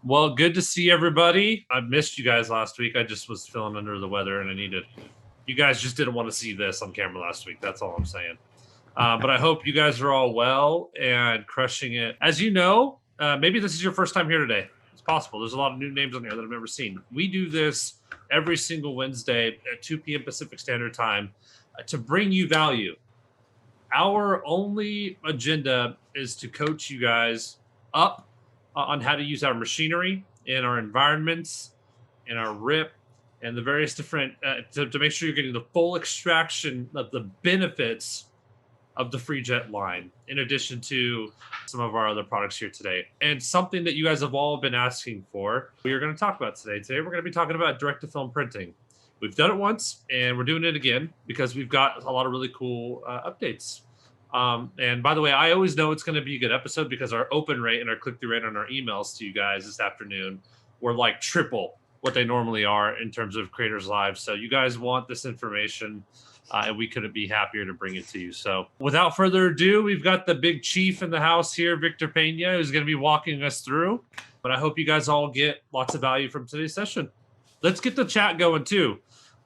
Well, good to see everybody. I missed you guys last week. I just was feeling under the weather and I needed. You guys just didn't want to see this on camera last week. That's all I'm saying. But I hope you guys are all well and crushing it. As you know, maybe this is your first time here today. It's possible. There's a lot of new names on here that I've never seen. We do this every single Wednesday at 2 p.m. Pacific Standard Time to bring you value. Our only agenda is to coach you guys up on how to use our machinery in our environments, in our RIP, and the various different, to make sure you're getting the full extraction of the benefits of the Freejet line, in addition to some of our other products here today. And something that you guys have all been asking for, we are going to talk about today. Today, we're going to be talking about direct-to-film printing. We've done it once, and we're doing it again because we've got a lot of really cool updates. And by the way, I always know it's going to be a good episode because our open rate and our click-through rate on our emails to you guys this afternoon were like triple what they normally are in terms of Creators Live. So you guys want this information, and we couldn't be happier to bring it to you. So without further ado, we've got the big chief in the house here, Victor Pena, who's going to be walking us through. But I hope you guys all get lots of value from today's session. Let's get the chat going too.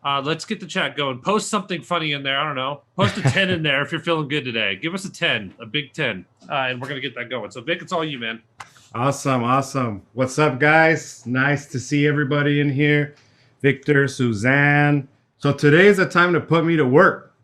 Let's get the chat going. Post something funny in there. I don't know. Post a 10 in there if you're feeling good today. Give us a 10, a big 10, and we're going to get that going. So, Vic, it's all you, man. Awesome. What's up, guys? Nice to see everybody in here. Victor, Suzanne. So today is the time to put me to work.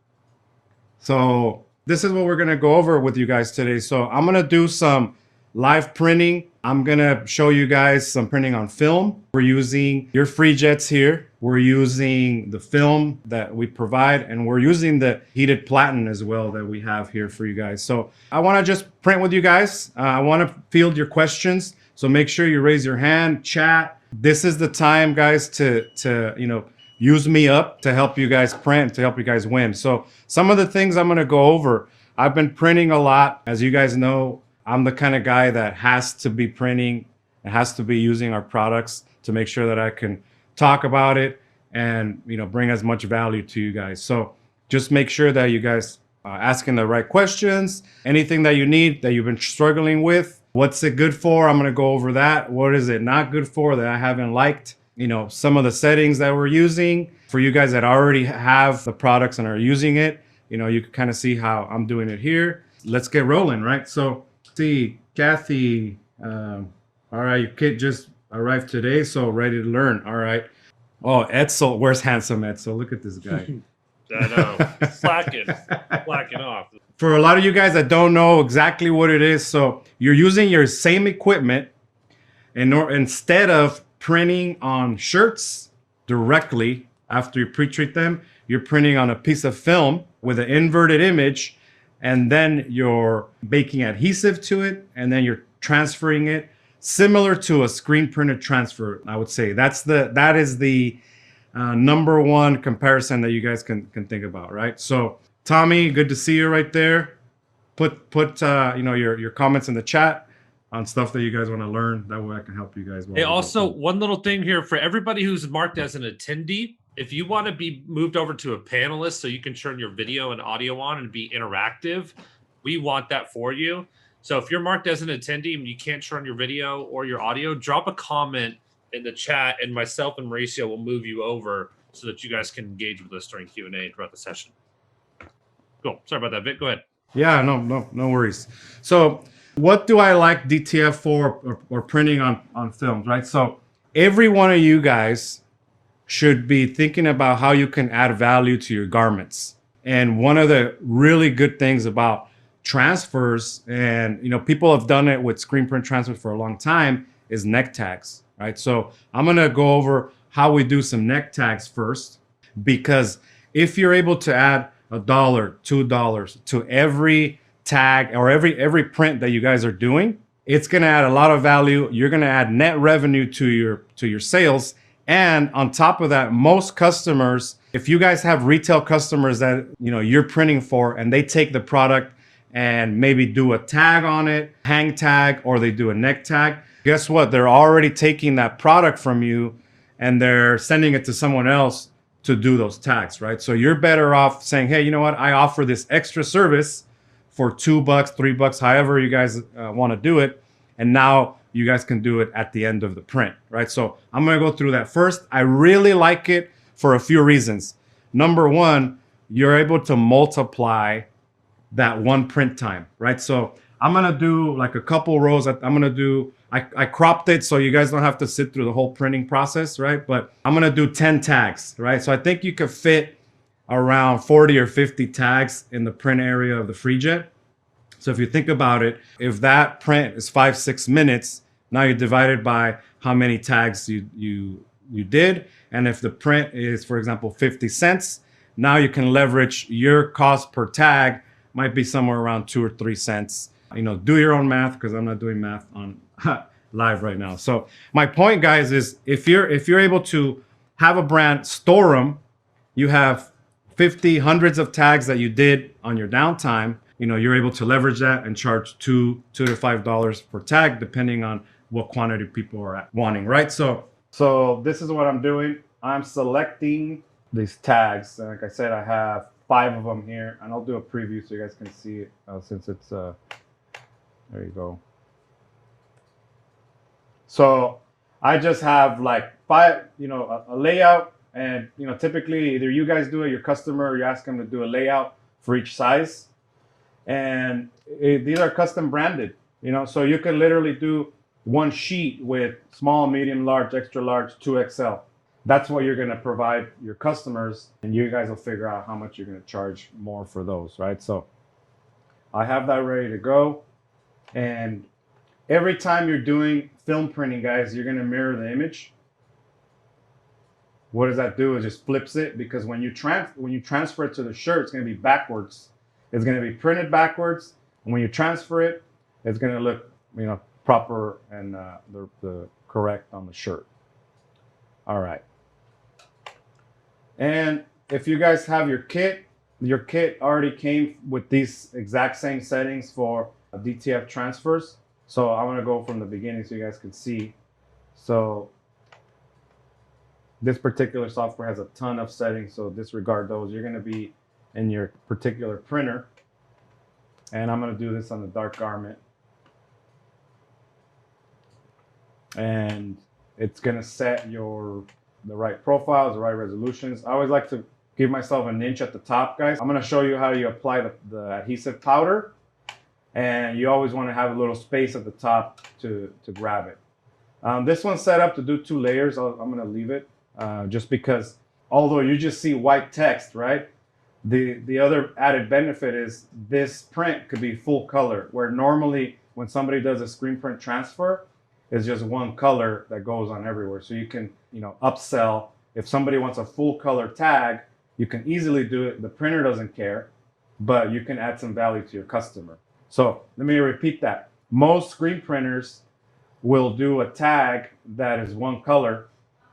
So this is what we're going to go over with you guys today. So I'm going to do some live printing. I'm going to show you guys some printing on film. We're using your Freejets here. We're using the film that we provide, and we're using the heated platen as well that we have here for you guys. So I want to just print with you guys. I want to field your questions. So make sure you raise your hand, chat. This is the time, guys, to use me up to help you guys print, to help you guys win. So some of the things I'm going to go over, I've been printing a lot. As you guys know, I'm the kind of guy that has to be printing and has to be using our products to make sure that I can talk about it and bring as much value to you guys. So just make sure that you guys are asking the right questions. Anything that you need that you've been struggling with, what's it good for? I'm going to go over that. What is it not good for that I haven't liked? Some of the settings that we're using for you guys that already have the products and are using it. You can kind of see how I'm doing it here. Let's get rolling, right? So see, Kathy, all right, your kid just arrived today, so ready to learn. All right. Oh, Edsel, where's handsome Edsel? Look at this guy. I know, slacking off. For a lot of you guys that don't know exactly what it is, so you're using your same equipment, and instead of printing on shirts directly after you pre-treat them, you're printing on a piece of film with an inverted image, and then you're baking adhesive to it, and then you're transferring it similar to a screen printed transfer. I would say that is the number one comparison that you guys can think about, right? So Tommy, good to see you right there. Put your comments in the chat on stuff that you guys want to learn. That way I can help you guys. Hey, also one little thing here for everybody who's marked as an attendee. If you want to be moved over to a panelist so you can turn your video and audio on and be interactive, we want that for you. So if you're marked as an attendee and you can't turn your video or your audio, drop a comment in the chat, and myself and Mauricio will move you over so that you guys can engage with us during Q&A throughout the session. Cool. Sorry about that, Vic. Go ahead. Yeah, no worries. So what do I like DTF for or printing on films, right? So every one of you guys should be thinking about how you can add value to your garments. And one of the really good things about transfers, and people have done it with screen print transfers for a long time, is neck tags, right? So I'm gonna go over how we do some neck tags first, because if you're able to add $1, $2 to every tag or every print that you guys are doing, it's gonna add a lot of value. You're gonna add net revenue to your sales. And on top of that, most customers, if you guys have retail customers that you're printing for, and they take the product and maybe do a tag on it, hang tag, or they do a neck tag, guess what? They're already taking that product from you and they're sending it to someone else to do those tags, right? So you're better off saying, hey, you know what? I offer this extra service for $2, $3, however you guys want to do it. And now you guys can do it at the end of the print, right? So I'm gonna go through that first. I really like it for a few reasons. Number one, you're able to multiply that one print time, right? So I'm gonna do like a couple rows. I cropped it so you guys don't have to sit through the whole printing process, right? But I'm gonna do 10 tags, right? So I think you could fit around 40 or 50 tags in the print area of the Freejet. So if you think about it, if that print is 5-6 minutes, now you divide it by how many tags you did. And if the print is, for example, 50 cents, now you can leverage your cost per tag might be somewhere around 2 or 3 cents. You know, do your own math because I'm not doing math on live right now. So my point, guys, is if you're able to have a brand, store them, you have 50, hundreds of tags that you did on your downtime. You know, you're able to leverage that and charge $2 to $5 per tag, depending on what quantity people are wanting, right? So this is what I'm doing. I'm selecting these tags. And like I said, I have 5 of them here, and I'll do a preview so you guys can see it since it's, there you go. So I just have like 5, you know, a layout, and, you know, typically either you guys do it, your customer, or you ask them to do a layout for each size. And these are custom branded, you know, so you can literally do one sheet with small, medium, large, extra large, 2XL. That's what you're going to provide your customers, and you guys will figure out how much you're going to charge more for those, right? So I have that ready to go. And every time you're doing film printing, guys, you're going to mirror the image. What does that do? It just flips it, because when you transfer it to the shirt, it's going to be backwards. It's going to be printed backwards, and when you transfer it, it's going to look, you know, proper and the correct on the shirt. All right. And if you guys have your kit already came with these exact same settings for DTF transfers. So I'm going to go from the beginning so you guys can see. So this particular software has a ton of settings, so disregard those. You're going to be in your particular printer. And I'm going to do this on the dark garment. And it's going to set the right profiles, the right resolutions. I always like to give myself an inch at the top, guys. I'm going to show you how you apply the adhesive powder. And you always want to have a little space at the top to grab it. This one's set up to do 2 layers. I'm going to leave it just because, although you just see white text, right? The other added benefit is this print could be full color, where normally when somebody does a screen print transfer, it's just one color that goes on everywhere. So you can, you know, upsell. If somebody wants a full color tag, you can easily do it. The printer doesn't care, but you can add some value to your customer. So let me repeat that. Most screen printers will do a tag that is one color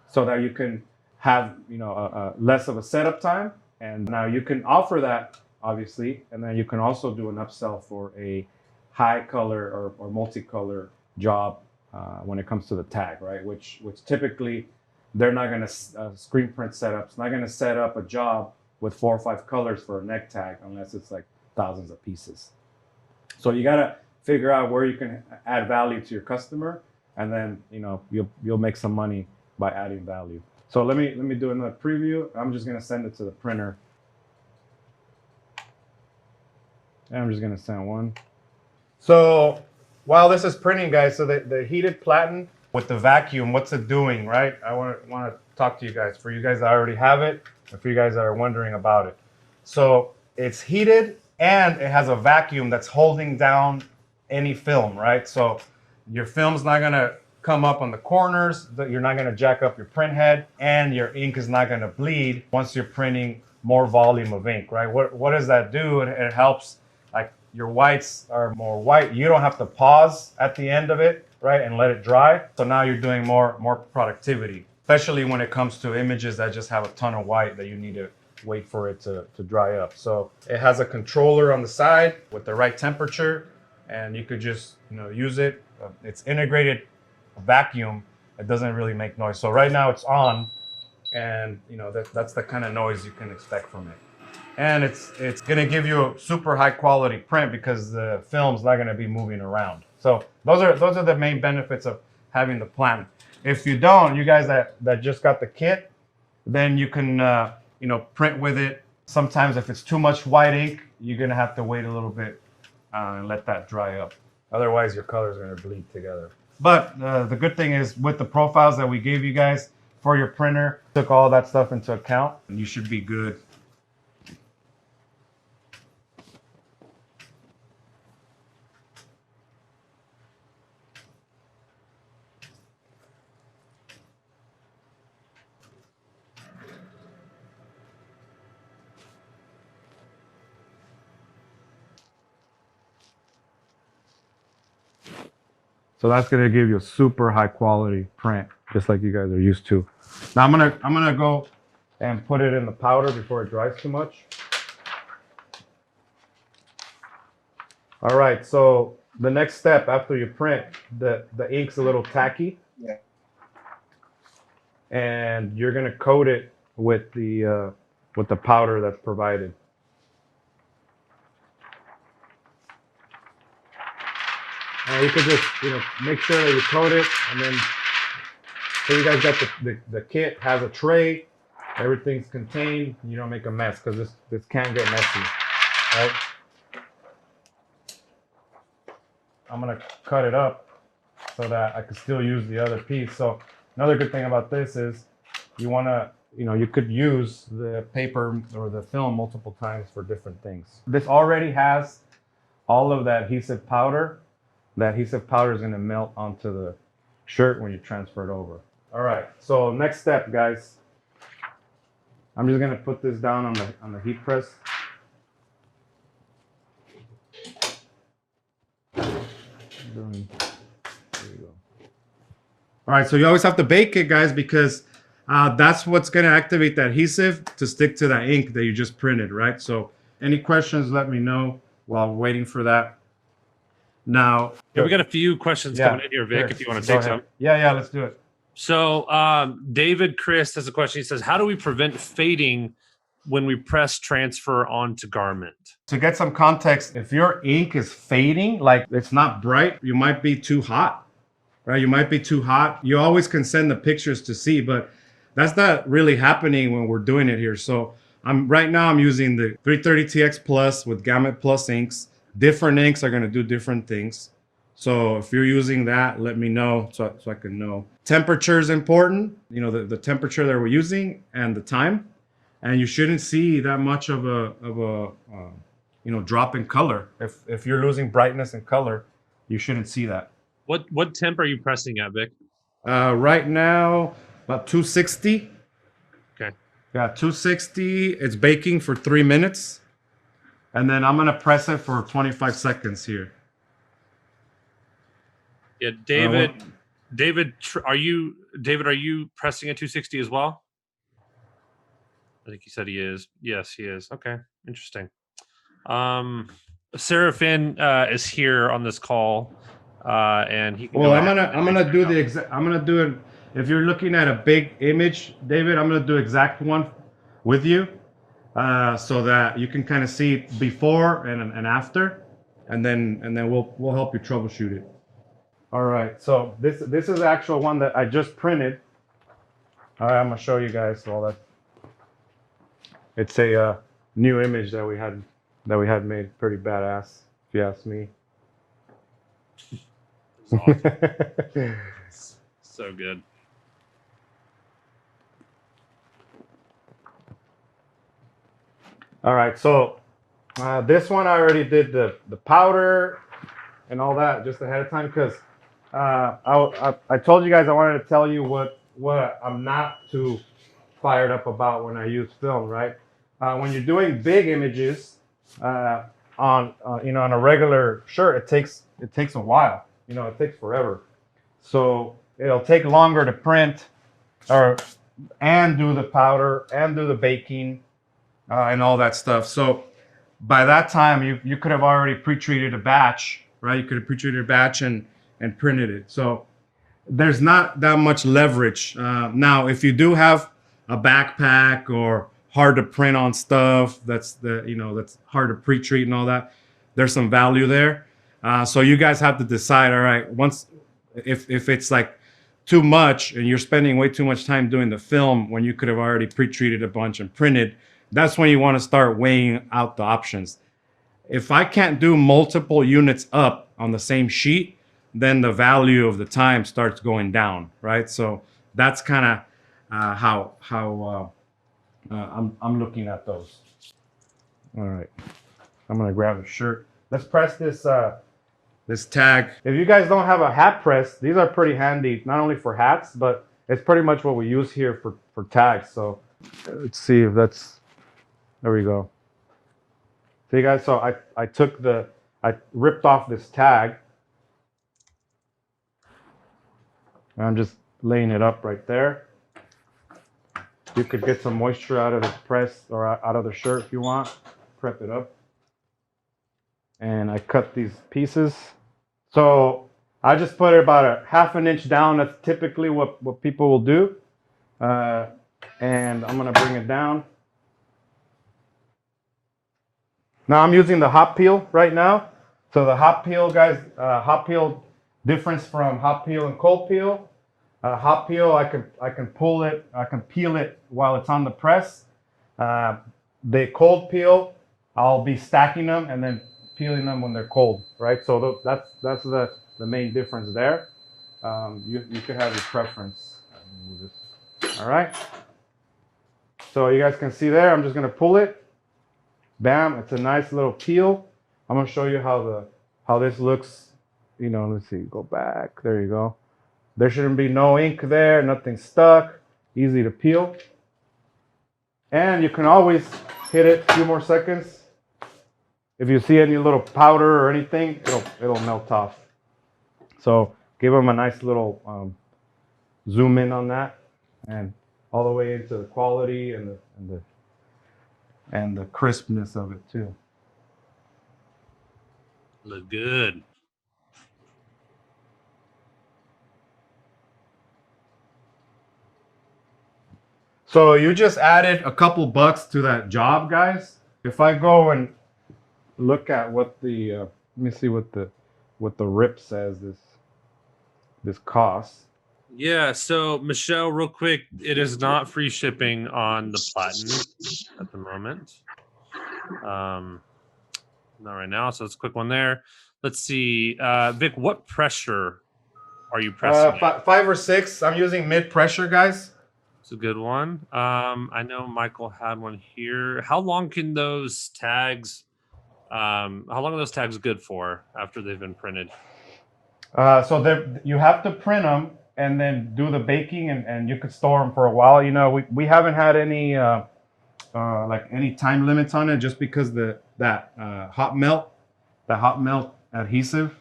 so that you can have, you know, less of a setup time. And now you can offer that, obviously, and then you can also do an upsell for a high color or multicolor job when it comes to the tag, right? Which typically they're not going to screen print setups, not going to set up a job with 4 or 5 colors for a neck tag unless it's like thousands of pieces. So you got to figure out where you can add value to your customer, and then, you know, you'll make some money by adding value. So let me do another preview. I'm just going to send it to the printer. And I'm just going to send one. So while this is printing, guys, so the heated platen with the vacuum, what's it doing, right? I want to talk to you guys. For you guys that already have it, and for you guys that are wondering about it. So it's heated, and it has a vacuum that's holding down any film, right? So your film's not going to come up on the corners, you're not going to jack up your print head, and your ink is not going to bleed once you're printing more volume of ink, right? What does that do? It helps, like, your whites are more white. You don't have to pause at the end of it, right, and let it dry. So now you're doing more productivity, especially when it comes to images that just have a ton of white that you need to wait for it to dry up. So it has a controller on the side with the right temperature, and you could just, you know, use it. It's integrated vacuum. It doesn't really make noise. So right now it's on, and, you know, that's the kind of noise you can expect from it. And it's going to give you a super high quality print because the film's not going to be moving around. So those are the main benefits of having the platen. If you don't, you guys that just got the kit, then you can print with it. Sometimes if it's too much white ink, you're gonna have to wait a little bit and let that dry up. Otherwise, your colors are gonna bleed together. But the good thing is with the profiles that we gave you guys for your printer, took all that stuff into account, and you should be good. So that's gonna give you a super high quality print, just like you guys are used to. Now I'm gonna go and put it in the powder before it dries too much. All right, so the next step after you print, the ink's a little tacky. Yeah. And you're gonna coat it with the powder that's provided. And you could just make sure that you coat it, and then so you guys got the kit has a tray, everything's contained. You don't make a mess because this can get messy, right? I'm gonna cut it up so that I can still use the other piece. So another good thing about this is you wanna, you could use the paper or the film multiple times for different things. This already has all of that adhesive powder. The adhesive powder is gonna melt onto the shirt when you transfer it over. All right, so next step, guys. I'm just gonna put this down on the heat press. There you go. All right, so you always have to bake it, guys, because that's what's gonna activate the adhesive to stick to that ink that you just printed, right? So any questions, let me know while waiting for that. Now, Yeah, we got a few questions coming in here, Vic, if you want to take some. Yeah, let's do it. So David Chris has a question. He says, how do we prevent fading when we press transfer onto garment? To get some context, if your ink is fading, like it's not bright, you might be too hot, right? You might be too hot. You always can send the pictures to see, but that's not really happening when we're doing it here. So right now I'm using the 330TX Plus with Gamut Plus inks. Different inks are gonna do different things. So if you're using that, let me know so I can know. Temperature is important, the temperature that we're using and the time. And you shouldn't see that much of a drop in color. If you're losing brightness and color, you shouldn't see that. What temp are you pressing at, Vic? Right now, about 260. Okay. Yeah, 260. It's baking for 3 minutes. And then I'm gonna press it for 25 seconds here. Yeah, David, are you pressing at 260 as well? I think he said he is. Yes, he is. Okay, interesting. Seraphin is here on this call, and he. Well, I'm gonna do the exact. I'm gonna do it. If you're looking at a big image, David, I'm gonna do exact one with you, so that you can kind of see before and after, and then we'll help you troubleshoot it. All right. So this is the actual one that I just printed. All right, I'm gonna show you guys all that. It's a new image that we had made, pretty badass, if you ask me. Awesome. So good. All right, so this one I already did the powder and all that just ahead of time because I told you guys I wanted to tell you what I'm not too fired up about when I use film, right? When you're doing big images on a regular shirt, it takes a while. It takes forever. So it'll take longer to print and do the powder and do the baking and all that stuff. So by that time, you could have already pre-treated a batch, right? You could have pre-treated a batch and printed it. So there's not that much leverage. Now, if you do have a backpack or hard to print on stuff that's hard to pre-treat and all that, there's some value there. So you guys have to decide, all right, once if it's like too much and you're spending way too much time doing the film when you could have already pre-treated a bunch and printed, that's when you want to start weighing out the options. If I can't do multiple units up on the same sheet, then the value of the time starts going down, right? So that's kind of how I'm looking at those. All right, I'm gonna grab a shirt. Let's press this this tag. If you guys don't have a hat press, these are pretty handy, not only for hats, but it's pretty much what we use here for tags. So let's see if that's, there we go. See guys, so I ripped off this tag. And I'm just laying it up right there. You could get some moisture out of this press or out of the shirt if you want. Prep it up. And I cut these pieces. So I just put it about a ½ an inch down. That's typically what people will do. And I'm gonna bring it down. Now I'm using the hot peel right now. So the hot peel, guys, hot peel difference from hot peel and cold peel. Hot peel, I can pull it, I can peel it while it's on the press. The cold peel, I'll be stacking them and then peeling them when they're cold, right? So that's the main difference there. You could have your preference. All right. So you guys can see there, I'm just gonna pull it. Bam, it's a nice little peel. I'm gonna show you how this looks. You know, let's see, go back. There you go. There shouldn't be no ink there, nothing stuck. Easy to peel. And you can always hit it a few more seconds. If you see any little powder or anything, it'll melt off. So give them a nice little zoom in on that, and all the way into the quality and the crispness of it too. Look good. So you just added a couple bucks to that job, guys. If I go and look at what the let me see what the rip says this costs. Yeah, so Michelle, real quick, it is not free shipping on the platen at the moment. Not right now, so it's a quick one there. Let's see, Vic, what pressure are you pressing? 5 or 6. I'm using mid pressure, guys. It's a good one. I know Michael had one here. How long can those tags? How long are those tags good for after they've been printed? So you have to print them and then do the baking, and you could store them for a while. You know, we haven't had any like any time limits on it, just because that hot melt adhesive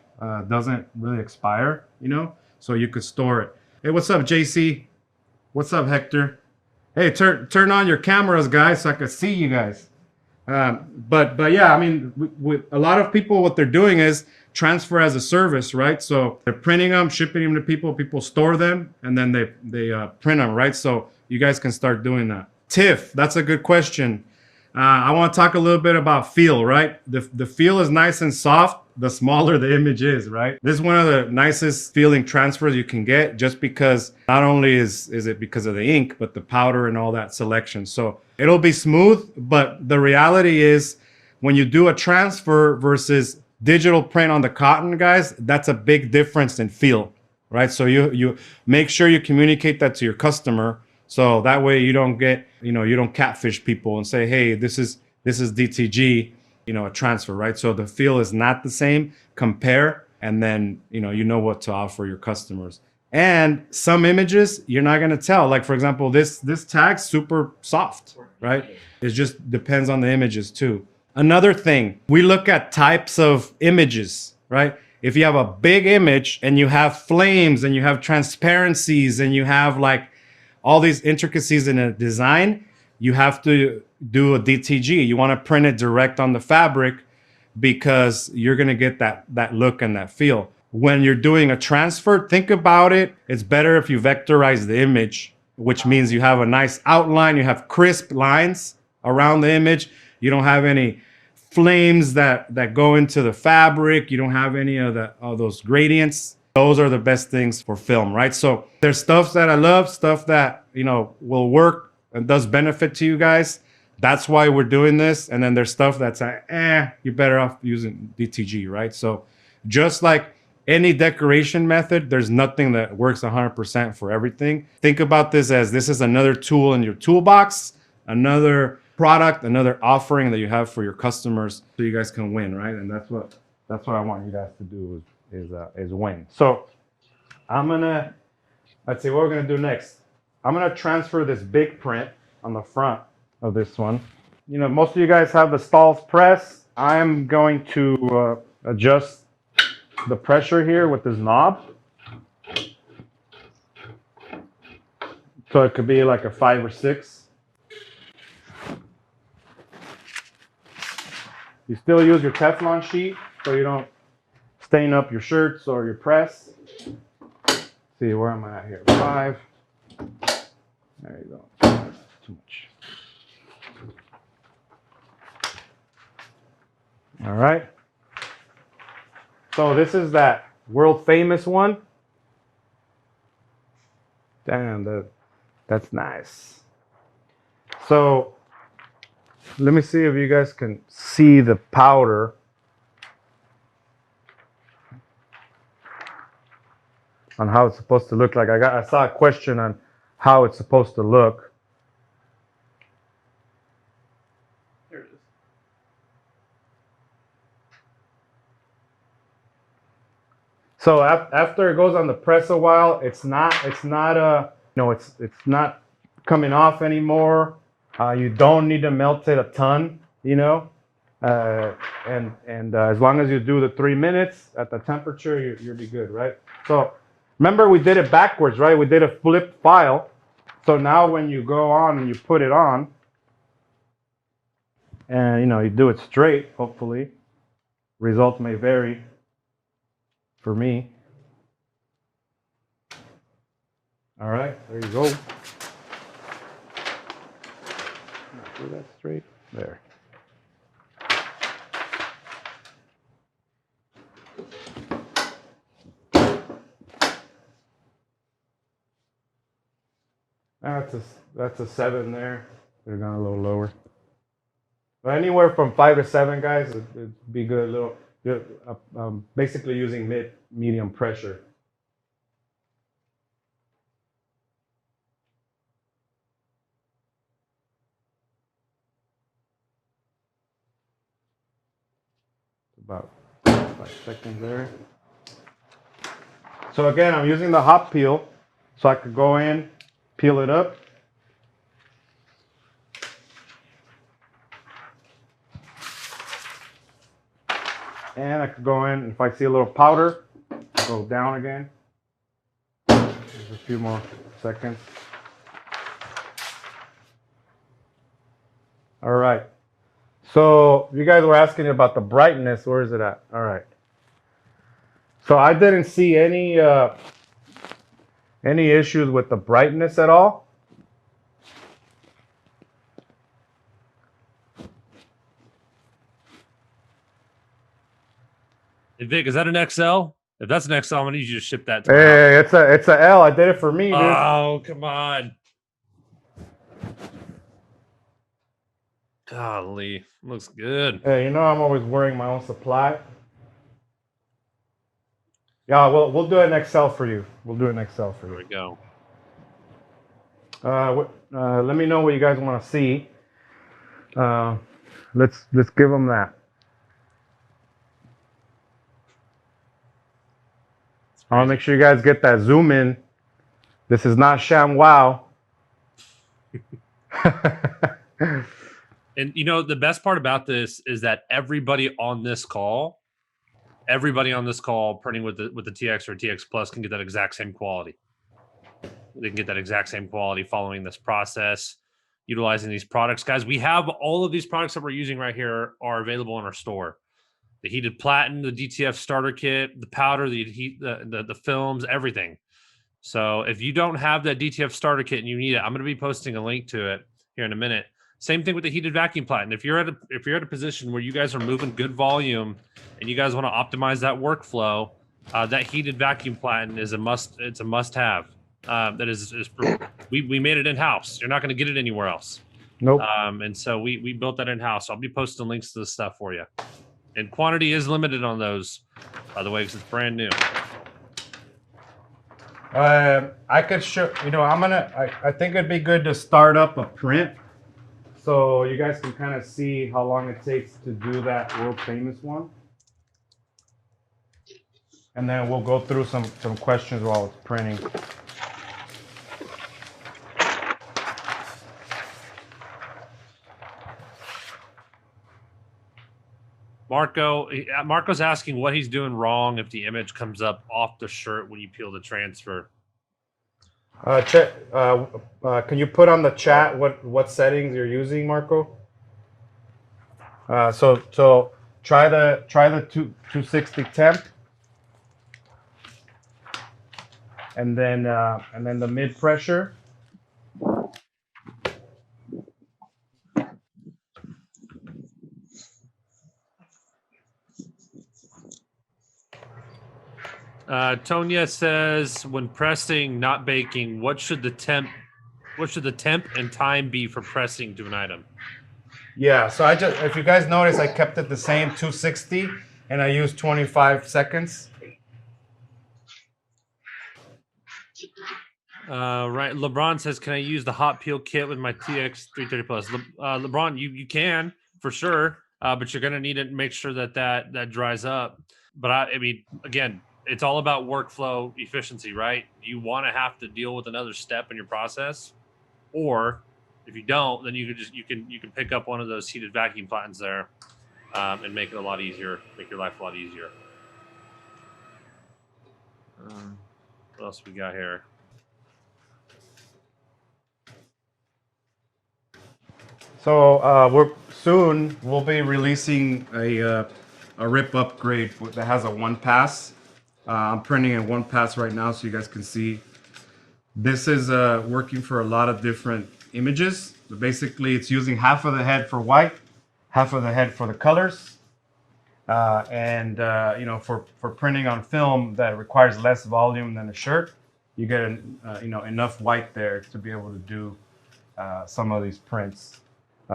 doesn't really expire. You know, so you could store it. Hey, what's up, JC? What's up, Hector? Hey, turn on your cameras, guys, so I can see you guys. But yeah, I mean, with a lot of people, what they're doing is transfer as a service, right? So they're printing them, shipping them to people. People store them, and then they print them, right? So you guys can start doing that. Tiff, that's a good question. I want to talk a little bit about feel, right? The feel is nice and soft, the smaller the image is, right? This is one of the nicest feeling transfers you can get, just because not only is it because of the ink, but the powder and all that selection. So it'll be smooth, but the reality is when you do a transfer versus digital print on the cotton, guys, that's a big difference in feel, right? So you make sure you communicate that to your customer, so that way you don't get, you don't catfish people and say, hey, this is DTG, a transfer, right? So the feel is not the same. Compare, and then you know what to offer your customers. And some images you're not gonna tell. Like for example, this tag's super soft, right? It just depends on the images too. Another thing, we look at types of images, right? If you have a big image and you have flames and you have transparencies and you have like all these intricacies in a design, you have to do a DTG. You want to print it direct on the fabric because you're going to get that look and that feel. When you're doing a transfer, think about it. It's better if you vectorize the image, which means you have a nice outline. You have crisp lines around the image. You don't have any flames that go into the fabric. You don't have any of those gradients. Those are the best things for film, right? So there's stuff that I love, stuff that, you know, will work and does benefit to you guys. That's why we're doing this. And then there's stuff that's you're better off using DTG, right? So just like any decoration method, there's nothing that works 100% for everything. Think about this as this is another tool in your toolbox, another product, another offering that you have for your customers, so you guys can win, right? And that's what I want you guys to do is win. So let's see what we're gonna do next. I'm gonna transfer this big print on the front of this one. You know, most of you guys have the Stahl's press. I'm going to adjust the pressure here with this knob. So it could be like a 5 or 6. You still use your Teflon sheet so you don't stain up your shirts or your press. Let's see, where am I at here? 5. There you go. That's too much. All right. So this is that world famous one. Damn, that's nice. So let me see if you guys can see the powder on how it's supposed to look like. I saw a question on how it's supposed to look. Here it is. So after it goes on the press a while, it's not coming off anymore. You don't need to melt it a ton, you know. And as long as you do the 3 minutes at the temperature, you'll be good, right? So remember, we did it backwards, right? We did a flip file. So now when you go on and you put it on, and you know, you do it straight, hopefully, results may vary for me. All right, there you go. Do that straight there. That's a 7 there. They're going a little lower. But anywhere from 5 to 7, guys, it'd be good. Basically using medium pressure. About 5 seconds there. So again, I'm using the hot peel, so I could go in, peel it up. And I could go in, if I see a little powder, go down again. Just a few more seconds. All right. So you guys were asking about the brightness. Where is it at? All right. So I didn't see any issues with the brightness at all. Hey Vic, is that an XL? If that's an XL, I'm gonna need you to ship that to me. Hey, it's a L. I did it for me, dude. Oh, come on. Golly, looks good. Hey, you know I'm always wearing my own supply. Yeah, we'll do an XL for you. We'll do an XL for you. There we go. Let me know what you guys want to see. Let's give them that. I want to make sure you guys get that zoom in. This is not ShamWow. And you know, the best part about this is that everybody on this call printing with the TX or TX Plus can get that exact same quality. They can get that exact same quality following this process, utilizing these products. Guys, we have all of these products that we're using right here are available in our store. The heated platen, the DTF starter kit, the powder, the films, everything. So if you don't have that DTF starter kit and you need it, I'm going to be posting a link to it here in a minute. Same thing with the heated vacuum platen. If you're at a position where you guys are moving good volume and you guys want to optimize that workflow, that heated vacuum platen is a must. It's a must-have. We made it in house. You're not going to get it anywhere else. Nope. And so we built that in house. I'll be posting links to the stuff for you. And quantity is limited on those, by the way, because it's brand new. I could show, I think it'd be good to start up a print so you guys can kind of see how long it takes to do that world famous one. And then we'll go through some questions while it's printing. Marco's asking what he's doing wrong if the image comes up off the shirt when you peel the transfer. Can you put on the chat what settings you're using, Marco? So try the 260 temp, and then the mid pressure. Tonya says, when pressing, not baking, what should the temp and time be for pressing to an item? Yeah, so if you guys notice, I kept it the same 260 and I used 25 seconds. Right. LeBron says, can I use the hot peel kit with my TX 330 Plus? LeBron, you can for sure, but you're going to need to make sure that dries up. But I mean, again, it's all about workflow efficiency, right? You want to have to deal with another step in your process, or if you don't, then you can pick up one of those heated vacuum platens there, and make it a lot easier, make your life a lot easier. What else we got here? So we'll be releasing a rip upgrade that has a one pass. I'm printing in one pass right now so you guys can see. This is working for a lot of different images. So basically, it's using half of the head for white, half of the head for the colors. For printing on film that requires less volume than a shirt, you get enough white there to be able to do some of these prints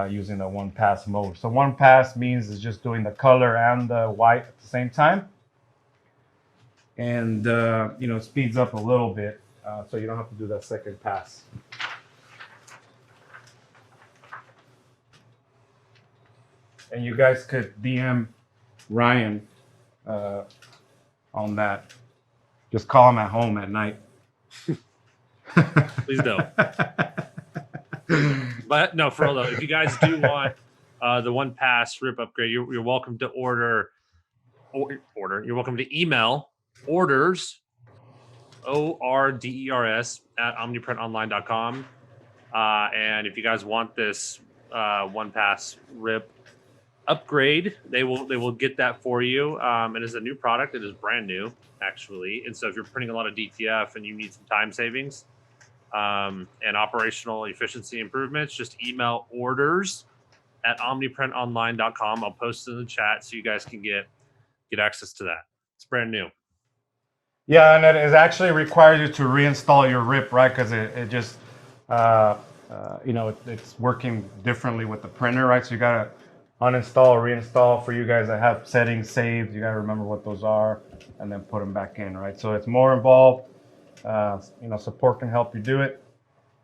using the one pass mode. So one pass means it's just doing the color and the white at the same time. And it speeds up a little bit, so you don't have to do that second pass. And you guys could DM Ryan on that. Just call him at home at night. Please don't. But no, for real though, if you guys do want the one pass rip upgrade, you're welcome to order. You're welcome to email orders, ORDERS, at OmniPrintOnline.com. And if you guys want this one pass rip upgrade, they will get that for you. It is a new product. It is brand new, actually. And so if you're printing a lot of DTF and you need some time savings and operational efficiency improvements, just email orders at OmniPrintOnline.com. I'll post it in the chat so you guys can get access to that. It's brand new. Yeah, and it actually requires you to reinstall your rip, right? Because it just, it's working differently with the printer, right? So you got to uninstall, reinstall. For you guys that have settings saved, you got to remember what those are and then put them back in, right? So it's more involved. Support can help you do it.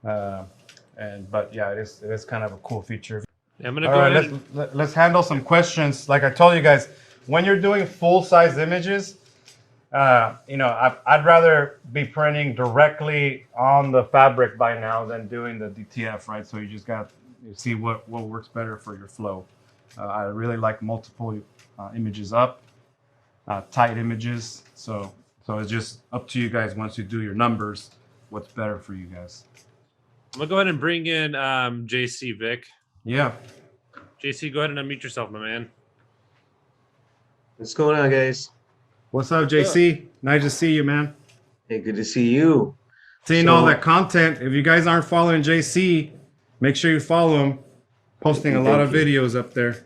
But yeah, it is kind of a cool feature. Yeah, I'm gonna go ahead. Let's handle some questions. Like I told you guys, when you're doing full-size images, I'd rather be printing directly on the fabric by now than doing the DTF, right? So you just got to see what works better for your flow. I really like multiple images up, tight images. So it's just up to you guys once you do your numbers, what's better for you guys. I'm gonna go ahead and bring in JC Vic. Yeah. JC, go ahead and unmute yourself, my man. What's going on, guys? What's up, JC? Nice to see you, man. Hey, good to see you. Seeing all that content. If you guys aren't following JC, make sure you follow him. Posting a you, lot thank of you. videos up there.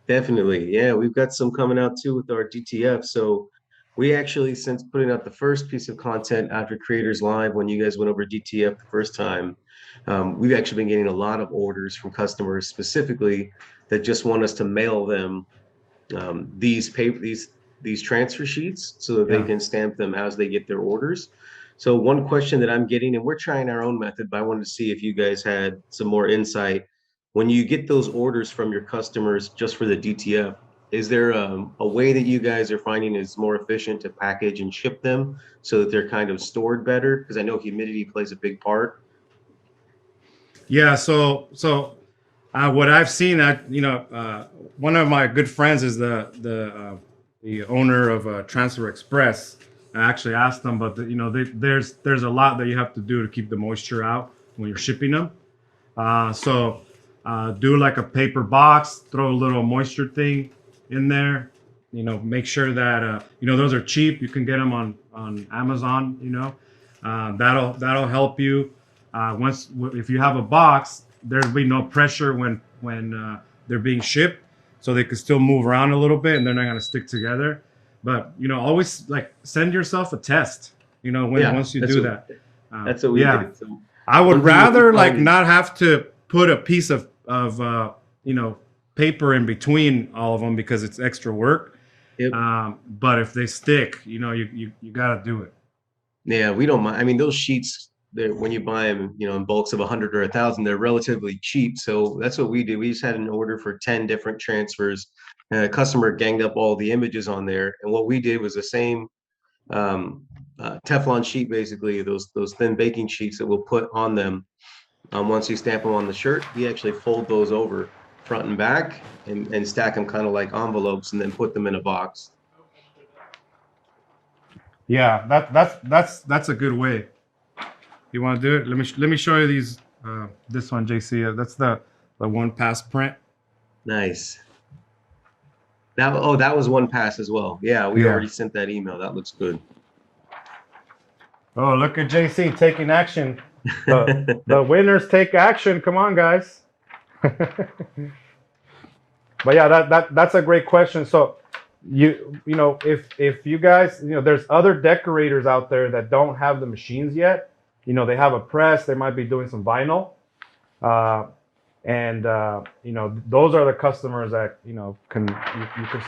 Definitely. Yeah, we've got some coming out too with our DTF. So we actually, since putting out the first piece of content after Creators Live, when you guys went over DTF the first time, we've actually been getting a lot of orders from customers specifically that just want us to mail them these transfer sheets so that they Yeah. can stamp them as they get their orders. So one question that I'm getting, and we're trying our own method, but I wanted to see if you guys had some more insight. When you get those orders from your customers just for the DTF, is there a way that you guys are finding is more efficient to package and ship them so that they're kind of stored better? Because I know humidity plays a big part. Yeah. So what I've seen, one of my good friends is the owner of Transfer Express. I actually asked them, but there's a lot that you have to do to keep the moisture out when you're shipping them. Do like a paper box, throw a little moisture thing in there. Make sure that those are cheap. You can get them on Amazon. That'll help you. If you have a box, there'll be no pressure when they're being shipped, so they can still move around a little bit and they're not gonna stick together. But always like send yourself a test. Yeah, Once you do that. that's what we Yeah. did. So I would one thing that we rather like find is not have to put a piece of paper in between all of them because it's extra work. yep. But if they stick, you got to do it. Yeah, we don't mind. I mean, those sheets, when you buy them, in bulks of 100 or 1,000, they're relatively cheap. So that's what we did. We just had an order for 10 different transfers, and a customer ganged up all the images on there. And what we did was the same Teflon sheet, basically those thin baking sheets that we'll put on them. Once you stamp them on the shirt, we actually fold those over front and back and stack them kind of like envelopes, and then put them in a box. Yeah, that's a good way. You want to do it? Let me show you these. This one, JC. That's the one pass print. Nice. That was one pass as well. Yeah, we Yeah. already sent that email. That looks good. Oh, look at JC taking action. The winners take action. Come on, guys. But yeah, that's a great question. So if you guys, there's other decorators out there that don't have the machines yet. They have a press. They might be doing some vinyl, and those are the customers that you can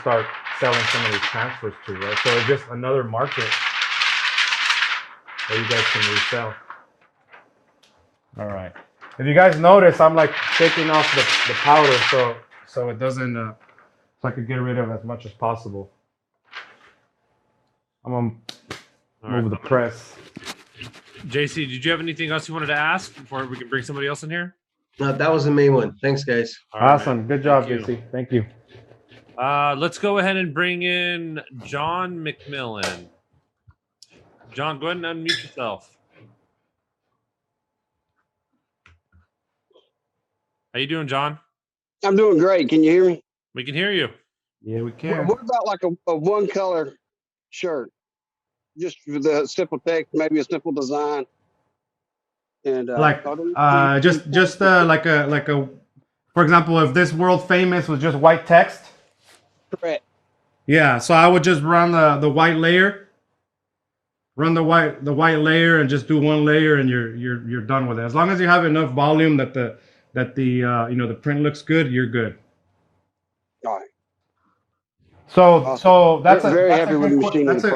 start selling some of these transfers to, right? So it's just another market that you guys can resell. All right. If you guys notice, I'm like taking off the powder so it doesn't so I could get rid of as much as possible. I'm gonna move the press. JC, did you have anything else you wanted to ask before we can bring somebody else in here? No, that was the main one. Thanks, guys. All right, Awesome. man. Good job, Thank you. JC. Thank you. Let's go ahead and bring in John McMillan. John, go ahead and unmute yourself. How you doing, John? I'm doing great. Can you hear me? We can hear you. Yeah, we can. What about like a one color shirt? Just for the simple text, maybe a simple design. And just like a for example, if this world famous was just white text. correct. Yeah, so I would just run the white layer. Run the white layer and just do one layer and you're done with it. As long as you have enough volume that the print looks good, you're good. All right. So Awesome. so that's Very that's happy a with good the machine and that's the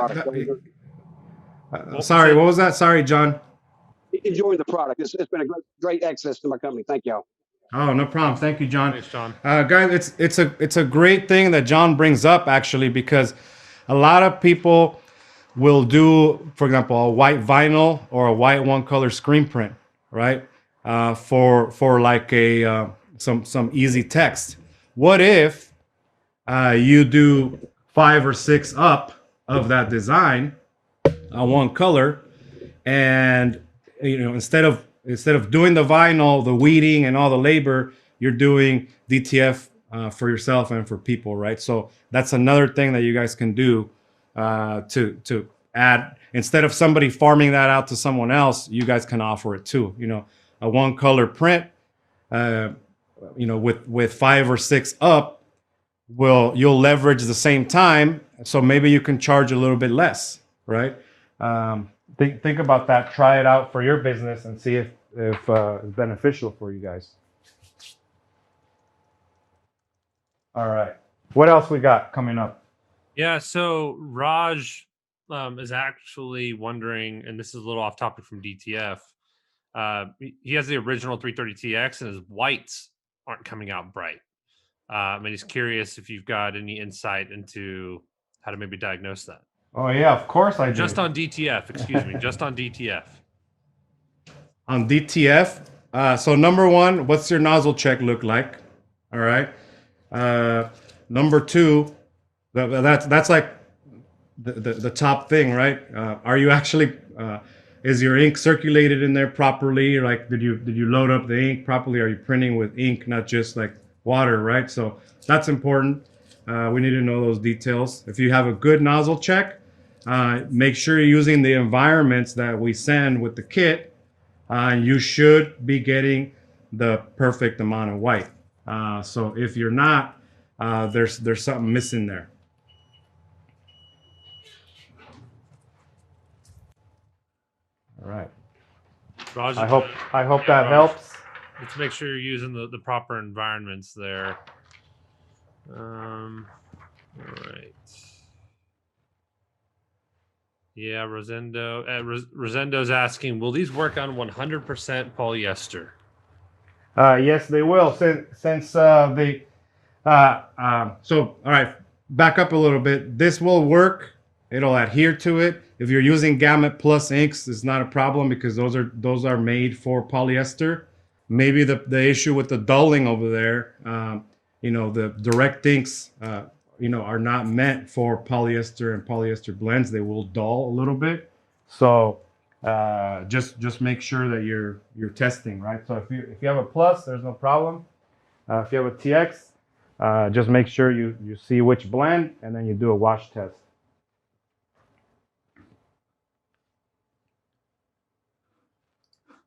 product. sorry, what was that? Sorry, John. Enjoying the product. It's been a great access to my company. Thank y'all. Oh, no problem. Thank you, John. Thanks, John. Guys, it's a great thing that John brings up actually, because a lot of people will do, for example, a white vinyl or a white one color screen print, right? For like a some easy text. What if you do 5 or 6 up of that design on one color, and instead of doing the vinyl, the weeding, and all the labor, you're doing DTF for yourself and for people, right? So that's another thing that you guys can do to add. Instead of somebody farming that out to someone else, you guys can offer it too. A one color print with 5 or 6 up, you'll leverage the same time. So maybe you can charge a little bit less, right? Think about that. Try it out for your business and see if it's beneficial for you guys. All right. What else we got coming up? Yeah, so Raj is actually wondering, and this is a little off topic from DTF. He has the original 330TX, and his whites aren't coming out bright. And he's curious if you've got any insight into how to maybe diagnose that. Oh yeah, of course I do. Just on DTF, excuse me, just on DTF. On DTF, so number one, what's your nozzle check look like? All right. Number two, that's like the top thing, right? Are you actually is your ink circulated in there properly? Like, did you load up the ink properly? Are you printing with ink, not just like water, right? So that's important. We need to know those details. If you have a good nozzle check, make sure you're using the environments that we send with the kit. You should be getting the perfect amount of white. So if you're not, there's something missing there. All right. Raj, I hope that helps. Let's make sure you're using the proper environments there. All right. Yeah, Rosendo's asking, will these work on 100% polyester? Yes, they will. Since so all right, back up a little bit. This will work. It'll adhere to it. If you're using Gamut Plus inks, it's not a problem because those are made for polyester. Maybe the issue with the dulling over there, the direct inks, are not meant for polyester and polyester blends. They will dull a little bit. So just make sure that you're testing, right? So if you have a plus, there's no problem. If you have a TX, just make sure you see which blend and then you do a wash test.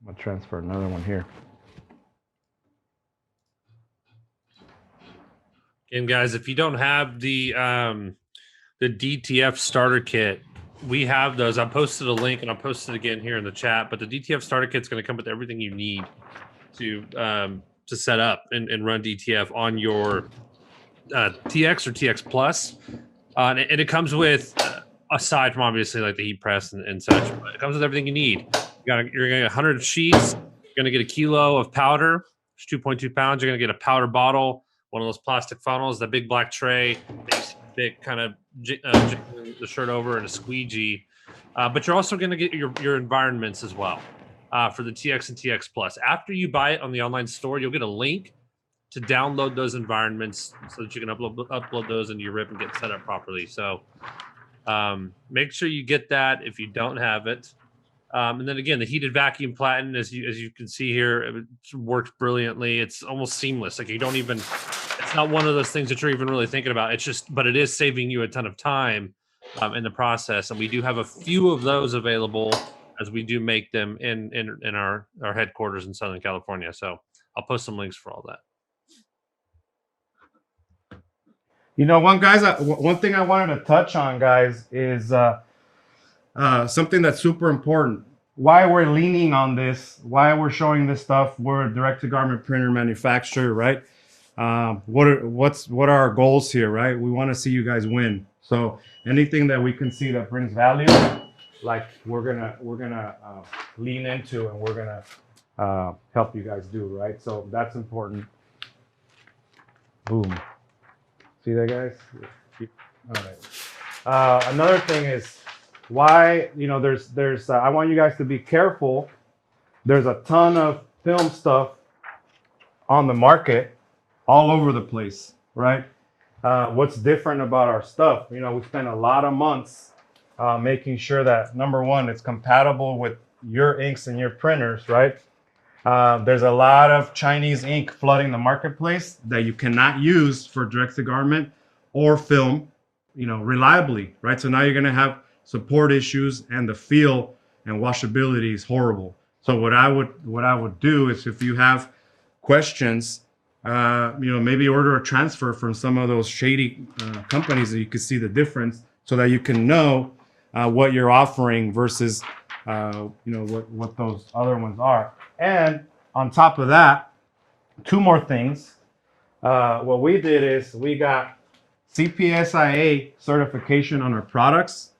I'm gonna transfer another one here. And guys, if you don't have the DTF starter kit, we have those. I posted a link and I'll post it again here in the chat. But the DTF starter kit is going to come with everything you need to set up and run DTF on your TX or TX Plus. And it comes with, aside from obviously like the heat press and such, but it comes with everything you need. You're going to get 100 sheets. You're going to get a kilo of powder. It's 2.2 pounds. You're going to get a powder bottle, one of those plastic funnels, the big black tray, big kind of jiggling the shirt over, and a squeegee. But you're also going to get your environments as well for the TX and TX Plus. After you buy it on the online store, you'll get a link to download those environments so that you can upload those into your RIP and get set up properly. So make sure you get that if you don't have it. And then again, the heated vacuum platen, as you can see here, it works brilliantly. It's almost seamless. Like it's not one of those things that you're even really thinking about. But it is saving you a ton of time in the process. And we do have a few of those available as we do make them in our headquarters in Southern California. So I'll post some links for all that. One thing I wanted to touch on, guys, is something that's super important. Why we're leaning on this, why we're showing this stuff. We're a direct-to-garment printer manufacturer, right? What are our goals here, right? We want to see you guys win. So anything that we can see that brings value, like we're gonna lean into and we're gonna help you guys do, right? So that's important. Boom. See that, guys? All right. Another thing is why, there's I want you guys to be careful. There's a ton of film stuff on the market all over the place, right? What's different about our stuff? We spent a lot of months making sure that, number one, it's compatible with your inks and your printers, right? There's a lot of Chinese ink flooding the marketplace that you cannot use for direct-to-garment or film, reliably, right? So now you're going to have support issues, and the feel and washability is horrible. So what I would do is, if you have questions, maybe order a transfer from some of those shady companies that you can see the difference, so that you can know what you're offering versus what those other ones are. And on top of that, two more things. What we did is we got CPSIA certification on our products.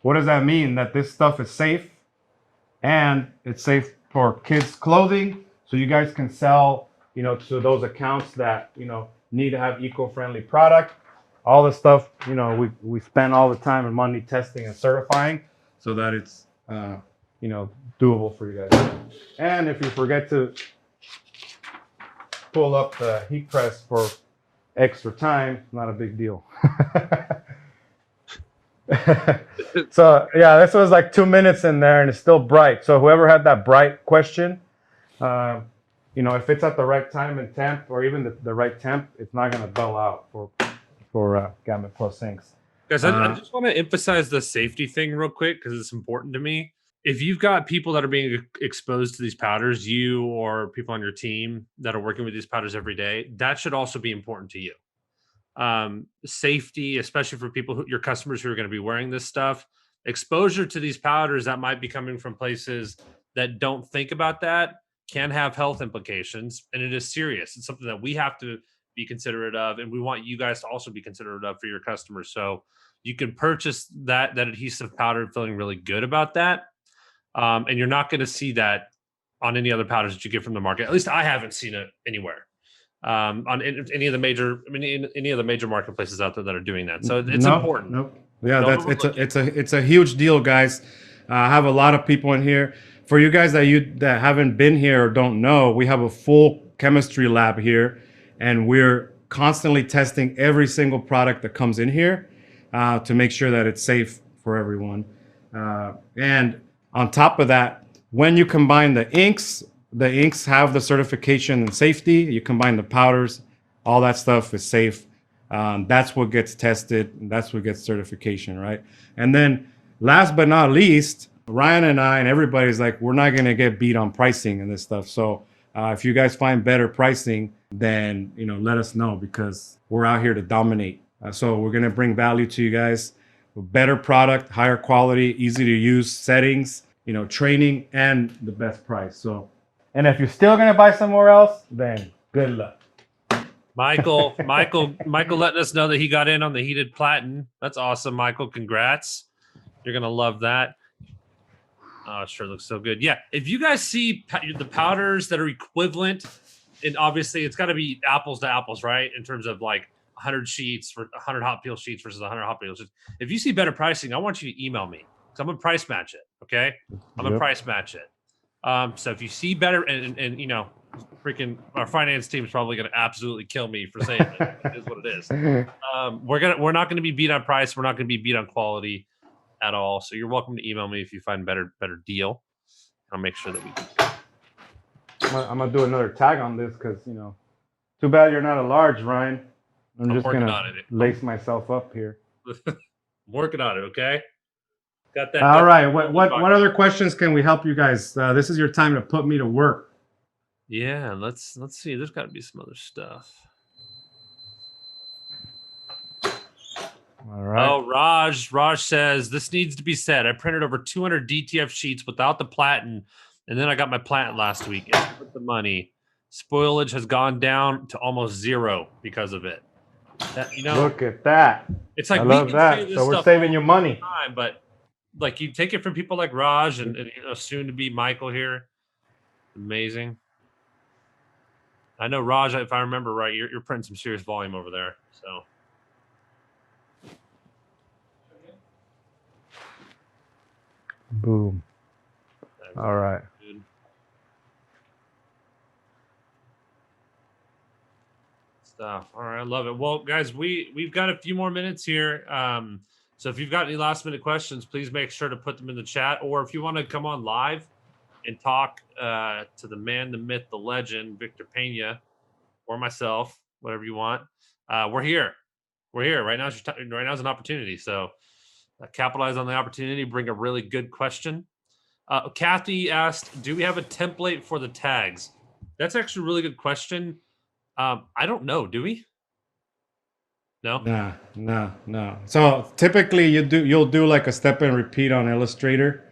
What does that mean? That this stuff is safe, and it's safe for kids' clothing, so you guys can sell, to those accounts that, need to have eco-friendly product. All the stuff, we spend all the time and money testing and certifying so that it's, doable for you guys. And if you forget to pull up the heat press for extra time, not a big deal. So yeah, this was like 2 minutes in there and it's still bright. So whoever had that bright question, if it's at the right time and temp, or even the right temp, it's not going to dull out for Gamut Plus sinks. Guys, I just want to emphasize the safety thing real quick because it's important to me. If you've got people that are being exposed to these powders, you or people on your team that are working with these powders every day, that should also be important to you. Safety, especially for people your customers who are going to be wearing this stuff, exposure to these powders that might be coming from places that don't think about that can have health implications, and it is serious. It's something that we have to be considerate of, and we want you guys to also be considerate of for your customers. So you can purchase that adhesive powder feeling really good about that, and you're not going to see that on any other powders that you get from the market. At least I haven't seen it anywhere. On any of the major marketplaces out there that are doing that. So it's important. Nope. Yeah, it's a huge deal, guys. I have a lot of people in here. For you guys that haven't been here or don't know, we have a full chemistry lab here, and we're constantly testing every single product that comes in here to make sure that it's safe for everyone. And on top of that, when you combine the inks have the certification and safety. You combine the powders, all that stuff is safe. That's what gets tested. And that's what gets certification, right? And then last but not least, Ryan and I and everybody's like, we're not going to get beat on pricing and this stuff. So if you guys find better pricing, then, let us know, because we're out here to dominate. So we're going to bring value to you guys. Better product, higher quality, easy to use settings, training, and the best price. So, and if you're still going to buy somewhere else, then good luck. Michael letting us know that he got in on the heated platen. That's awesome, Michael. Congrats. You're going to love that. Oh, it sure looks so good. Yeah, if you guys see the powders that are equivalent, and obviously it's got to be apples to apples, right? In terms of like 100 sheets for 100 hot peel sheets versus 100 hot peel sheets. If you see better pricing, I want you to email me, because I'm going to price match it, okay? I'm going to price match it. So if you see better, and freaking our finance team is probably going to absolutely kill me for saying it. It is what it is. We're not going to be beat on price. We're not going to be beat on quality at all. So you're welcome to email me if you find better deal. I'll make sure that we can. I'm gonna do another tag on this because too bad you're not a large, Ryan. I'm just gonna lace myself up here. I'm working on it. Okay. Got that. All right. What other questions can we help you guys? This is your time to put me to work. Yeah. Let's see. There's got to be some other stuff. All right. Oh, Raj says this needs to be said. I printed over 200 DTF sheets without the platen, and then I got my platen last week. It's worth the money. Spoilage has gone down to almost zero because of it. Look at that. It's like, I love that. So we're saving you money. But like, you take it from people like Raj and soon to be Michael here. Amazing. I know, Raj, if I remember right, you're printing some serious volume over there. So. Boom. All right. Good stuff. All right, I love it. Well, guys, we've got a few more minutes here. So if you've got any last minute questions, please make sure to put them in the chat. Or if you want to come on live and talk to the man, the myth, the legend, Victor Pena, or myself, whatever you want, we're here. We're here. Right now is an opportunity. So capitalize on the opportunity. Bring a really good question. Kathy asked, do we have a template for the tags? That's actually a really good question. I don't know. Do we? No. No. So typically you'll do like a step and repeat on Illustrator.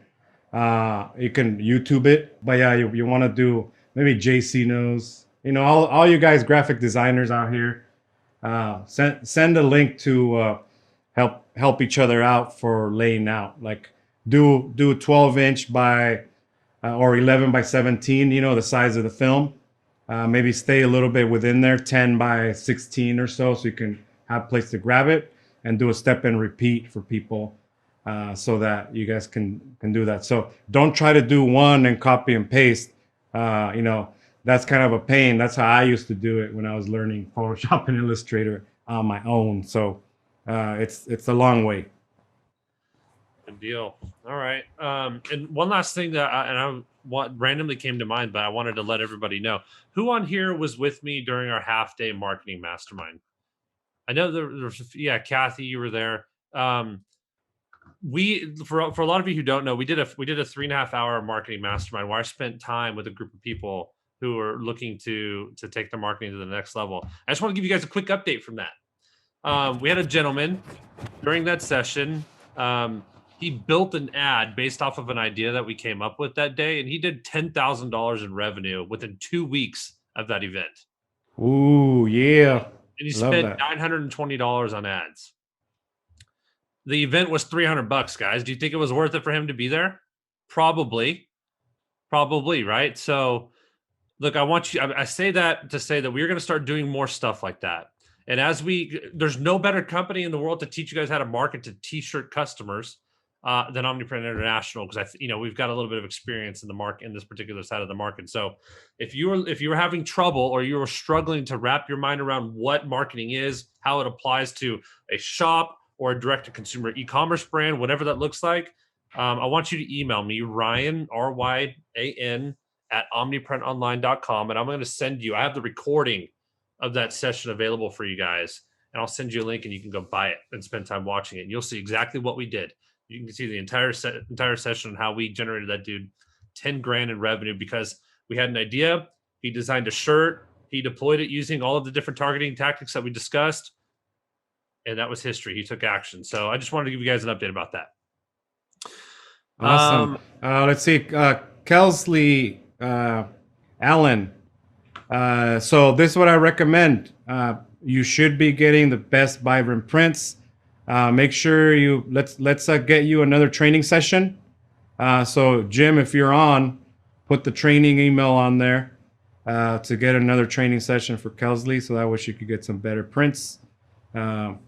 You can YouTube it, but yeah, you want to do maybe JC knows. You know, all you guys graphic designers out here, send a link to help each other out for laying out. Like do 12-inch by or 11 by 17. You know, the size of the film. Maybe stay a little bit within there, 10 by 16 or so you can have a place to grab it, and do a step and repeat for people so that you guys can do that. So don't try to do one and copy and paste. You know, that's kind of a pain. That's how I used to do it when I was learning Photoshop and Illustrator on my own. So it's a long way. Good deal. All right. And one last thing that what randomly came to mind, but I wanted to let everybody know, who on here was with me during our half-day marketing mastermind? I know there was, yeah, Kathy, you were there. We for a lot of you who don't know, we did a 3.5 hour marketing mastermind where I spent time with a group of people who are looking to take their marketing to the next level. I just want to give you guys a quick update from that. We had a gentleman during that session. He built an ad based off of an idea that we came up with that day, and he did $10,000 in revenue within 2 weeks of that event. Ooh, yeah. And he spent $920 on ads. The event was $300, guys. Do you think it was worth it for him to be there? Probably, right? So, look, I say that to say that we're going to start doing more stuff like that. And there's no better company in the world to teach you guys how to market to t-shirt customers than OmniPrint International, because we've got a little bit of experience in the market, in this particular side of the market. So if you were having trouble, or you were struggling to wrap your mind around what marketing is, how it applies to a shop or a direct-to-consumer e-commerce brand, whatever that looks like, I want you to email me, Ryan, RYAN, at omniprintonline.com, and I'm going to send you, I have the recording of that session available for you guys, and I'll send you a link, and you can go buy it and spend time watching it, and you'll see exactly what we did. You can see the entire session and how we generated that dude $10,000 in revenue, because we had an idea. He designed a shirt. He deployed it using all of the different targeting tactics that we discussed, and that was history. He took action. So I just wanted to give you guys an update about that. Awesome. Let's see. Kelsley Allen. So this is what I recommend. You should be getting the best vibrant prints. Make sure let's get you another training session. So Jim, if you're on, put the training email on there to get another training session for Kelsley, so that way she could get some better prints. We'll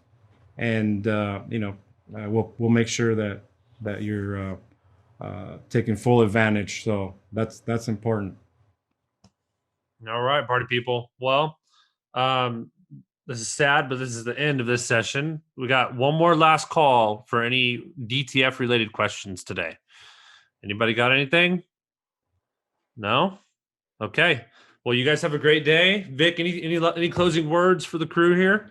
make sure that you're taking full advantage. So that's important. All right, party people. Well, this is sad, but this is the end of this session. We got one more last call for any DTF related questions today. Anybody got anything? No? Okay. Well, you guys have a great day. Vic, any closing words for the crew here?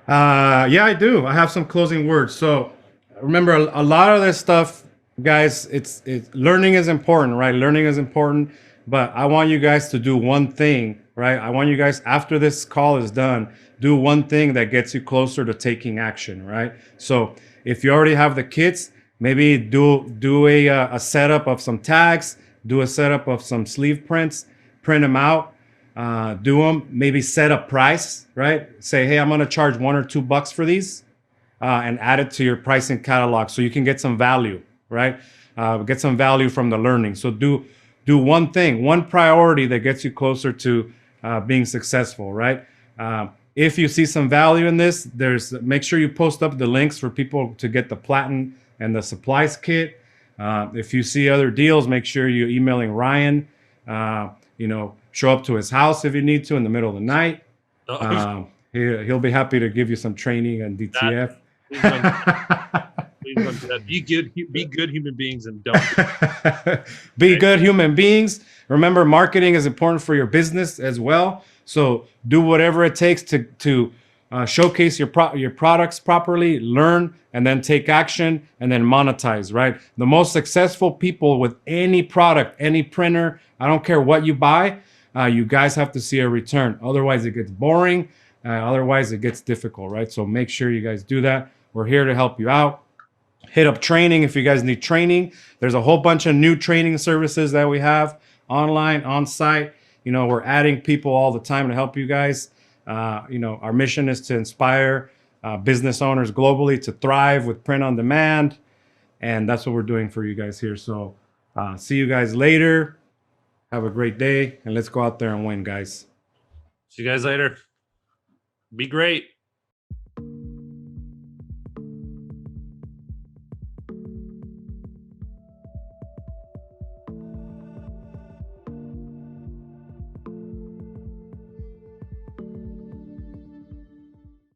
Yeah, I do. I have some closing words. So remember, a lot of this stuff, guys, it's learning is important, right? Learning is important, but I want you guys to do one thing, right? I want you guys, after this call is done, do one thing that gets you closer to taking action, right? So if you already have the kits, maybe do a setup of some tags, do a setup of some sleeve prints, print them out, do them, maybe set a price, right? Say, hey, I'm going to charge $1 or $2 for these, and add it to your pricing catalog so you can get some value, right? Get some value from the learning. So do one thing, one priority that gets you closer to being successful, right? If you see some value in this, make sure you post up the links for people to get the platen and the supplies kit. If you see other deals, make sure you're emailing Ryan. Show up to his house if you need to in the middle of the night. He'll be happy to give you some training on DTF. Please don't do that. Be good human beings and don't. Be good human beings. Remember, marketing is important for your business as well. So do whatever it takes to showcase your products properly, learn, and then take action, and then monetize, right? The most successful people with any product, any printer, I don't care what you buy, you guys have to see a return. Otherwise, it gets boring. Otherwise, it gets difficult, right? So make sure you guys do that. We're here to help you out. Hit up training if you guys need training. There's a whole bunch of new training services that we have online, on site. You know, we're adding people all the time to help you guys. You know, our mission is to inspire business owners globally to thrive with print on demand. And that's what we're doing for you guys here. So see you guys later. Have a great day. And let's go out there and win, guys. See you guys later. Be great.